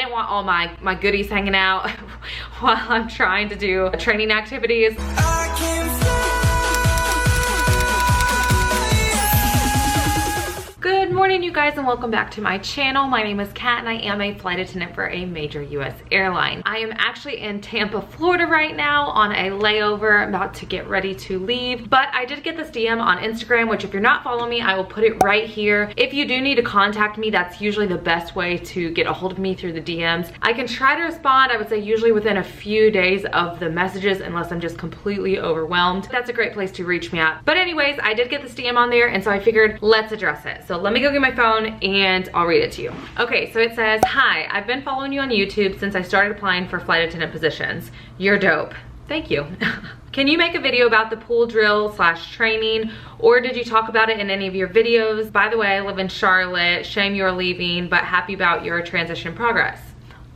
didn't want all my goodies hanging out while I'm trying to do training activities. Good morning, you guys, and welcome back to my channel. My name is Kat and I am a flight attendant for a major US airline. I am actually in Tampa, Florida right now on a layover. I'm about to get ready to leave, but I did get this DM on Instagram, which if you're not following me, I will put it right here. If you do need to contact me, that's usually the best way to get a hold of me, through the DMs. I can try to respond, I would say usually within a few days of the messages, unless I'm just completely overwhelmed. That's a great place to reach me at. But anyways, I did get this DM on there, and so I figured let's address it. So let me go get my phone and I'll read it to you. Okay, so it says, "Hi, I've been following you on YouTube since I started applying for flight attendant positions. You're dope." Thank you. "Can you make a video about the pool drill / training, or did you talk about it in any of your videos? By the way, I live in Charlotte. Shame you're leaving, but happy about your transition progress."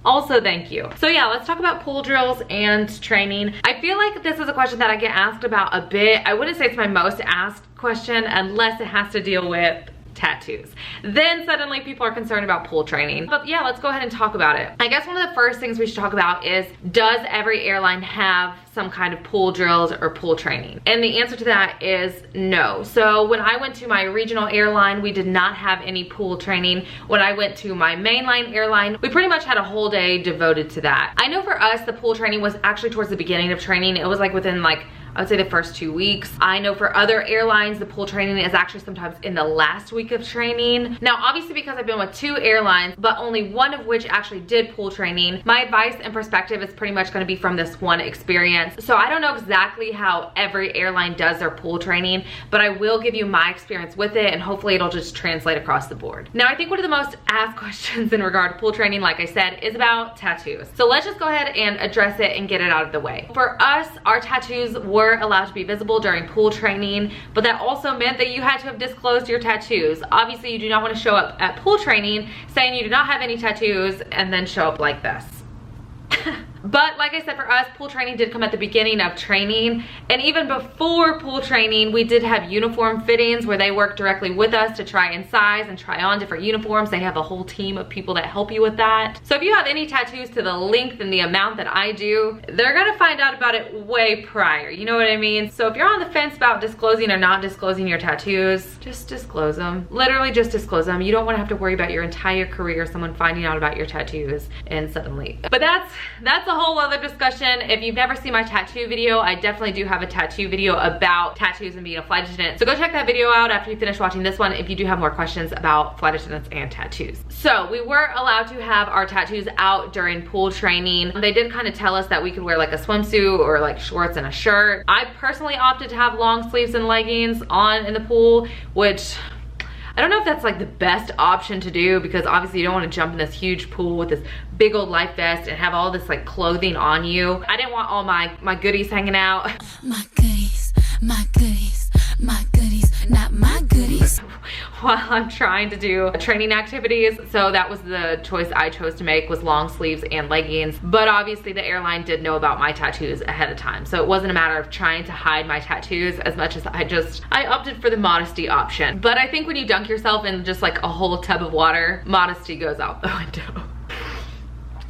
Also, thank you. So yeah, let's talk about pool drills and training. I feel like this is a question that I get asked about a bit. I wouldn't say it's my most asked question unless it has to deal with tattoos. Then suddenly people are concerned about pool training. But yeah, let's go ahead and talk about it. I guess one of the first things we should talk about is, does every airline have some kind of pool drills or pool training? And the answer to that is no. So when I went to my regional airline, we did not have any pool training. When I went to my mainline airline, we pretty much had a whole day devoted to that. I know for us, the pool training was actually towards the beginning of training. It was like within I would say the first 2 weeks. I know for other airlines, the pool training is actually sometimes in the last week of training. Now, obviously because I've been with 2 airlines, but only one of which actually did pool training, my advice and perspective is pretty much gonna be from this one experience. So I don't know exactly how every airline does their pool training, but I will give you my experience with it, and hopefully it'll just translate across the board. Now, I think one of the most asked questions in regard to pool training, like I said, is about tattoos. So let's just go ahead and address it and get it out of the way. For us, our tattoos were allowed to be visible during pool training, but that also meant that you had to have disclosed your tattoos. Obviously, you do not want to show up at pool training saying you do not have any tattoos and then show up like this. But like I said, for us, pool training did come at the beginning of training, and even before pool training, we did have uniform fittings where they work directly with us to try and size and try on different uniforms. They have a whole team of people that help you with that. So if you have any tattoos to the length and the amount that I do, they're gonna find out about it way prior, you know what I mean? So if you're on the fence about disclosing or not disclosing your tattoos, just disclose them. Literally just disclose them. You don't wanna have to worry about your entire career, someone finding out about your tattoos and suddenly. But that's a whole other discussion. If you've never seen my tattoo video, I definitely do have a tattoo video about tattoos and being a flight attendant. So go check that video out after you finish watching this one if you do have more questions about flight attendants and tattoos. So we were allowed to have our tattoos out during pool training. They did kind of tell us that we could wear like a swimsuit or like shorts and a shirt. I personally opted to have long sleeves and leggings on in the pool, which I don't know if that's like the best option to do, because obviously you don't want to jump in this huge pool with this big old life vest and have all this like clothing on you. I didn't want all my goodies hanging out. My goodies, my goodies, my goodies, not my goodies. While I'm trying to do training activities. So that was the choice I chose to make, was long sleeves and leggings. But obviously the airline did know about my tattoos ahead of time. So it wasn't a matter of trying to hide my tattoos as much as I opted for the modesty option. But I think when you dunk yourself in just like a whole tub of water, modesty goes out the window.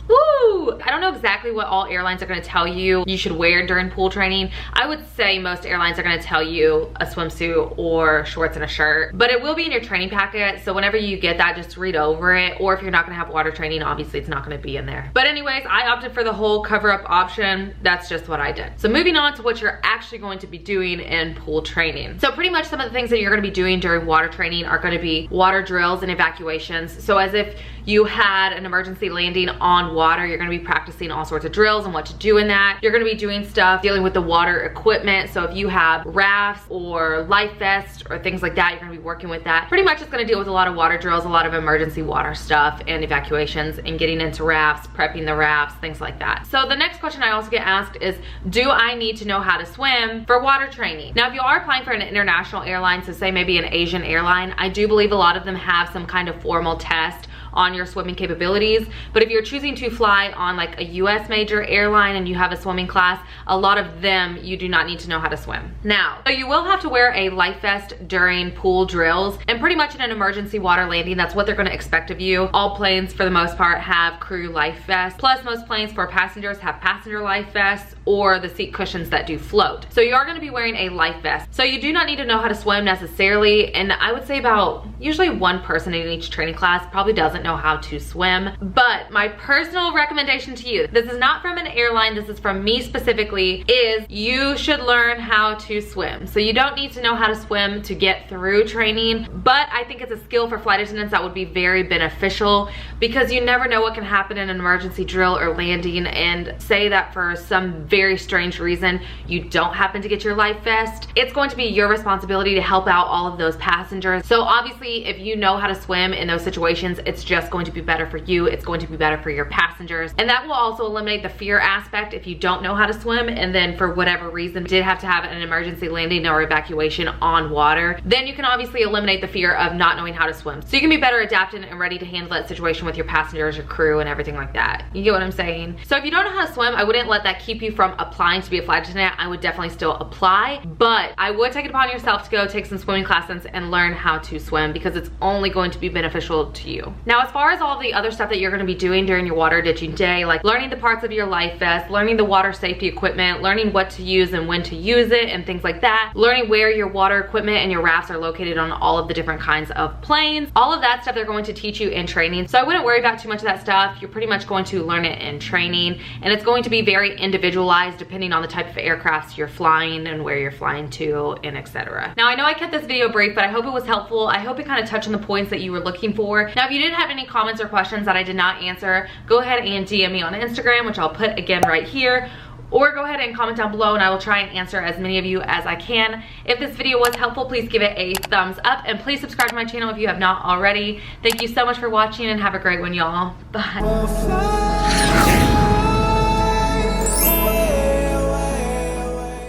Woo! I don't know exactly what all airlines are going to tell you should wear during pool training. I would say most airlines are going to tell you a swimsuit or shorts and a shirt, but it will be in your training packet. So whenever you get that, just read over it. Or if you're not going to have water training, obviously it's not going to be in there. But anyways, I opted for the whole cover up option. That's just what I did. So moving on to what you're actually going to be doing in pool training. So pretty much some of the things that you're going to be doing during water training are going to be water drills and evacuations. So as if you had an emergency landing on water, you're gonna be practicing all sorts of drills and what to do in that. You're gonna be doing stuff dealing with the water equipment. So if you have rafts or life vests or things like that, you're gonna be working with that. Pretty much it's gonna deal with a lot of water drills, a lot of emergency water stuff and evacuations and getting into rafts, prepping the rafts, things like that. So the next question I also get asked is, do I need to know how to swim for water training? Now, if you are applying for an international airline, so say maybe an Asian airline, I do believe a lot of them have some kind of formal test on your swimming capabilities. But if you're choosing to fly on like a US major airline and you have a swimming class, a lot of them you do not need to know how to swim. Now, so you will have to wear a life vest during pool drills, and pretty much in an emergency water landing, that's what they're going to expect of you. All planes for the most part have crew life vests, plus most planes for passengers have passenger life vests or the seat cushions that do float. So you are going to be wearing a life vest. So you do not need to know how to swim necessarily, and I would say about usually one person in each training class probably doesn't know how to swim. But my personal recommendation to you, this is not from an airline, this is from me specifically, is you should learn how to swim. So you don't need to know how to swim to get through training, but I think it's a skill for flight attendants that would be very beneficial, because you never know what can happen in an emergency drill or landing, and say that for some very strange reason you don't happen to get your life vest, it's going to be your responsibility to help out all of those passengers. So obviously if you know how to swim in those situations, it's just going to be better for you, it's going to be better for your passengers, and that will also eliminate the fear aspect if you don't know how to swim and then for whatever reason did have to have an emergency landing or evacuation on water. Then you can obviously eliminate the fear of not knowing how to swim, so you can be better adapted and ready to handle that situation with your passengers, your crew, and everything like that. You get what I'm saying? So if you don't know how to swim, I wouldn't let that keep you from applying to be a flight attendant. I would definitely still apply, but I would take it upon yourself to go take some swimming classes and learn how to swim, because it's only going to be beneficial to you. Now, as far as all the other stuff that you're going to be doing during your water ditching day, like learning the parts of your life vest, learning the water safety equipment, learning what to use and when to use it and things like that, learning where your water equipment and your rafts are located on all of the different kinds of planes, all of that stuff they're going to teach you in training. So I wouldn't worry about too much of that stuff. You're pretty much going to learn it in training, and it's going to be very individualized depending on the type of aircraft you're flying and where you're flying to and etc. Now, I know I kept this video brief, but I hope it was helpful. I hope it kind of touched on the points that you were looking for. Now, if you did have any comments or questions that I did not answer, go ahead and DM me on Instagram, which I'll put again right here, or go ahead and comment down below and I will try and answer as many of you as I can. If this video was helpful, please give it a thumbs up and please subscribe to my channel if you have not already. Thank you so much for watching and have a great one, y'all. Bye.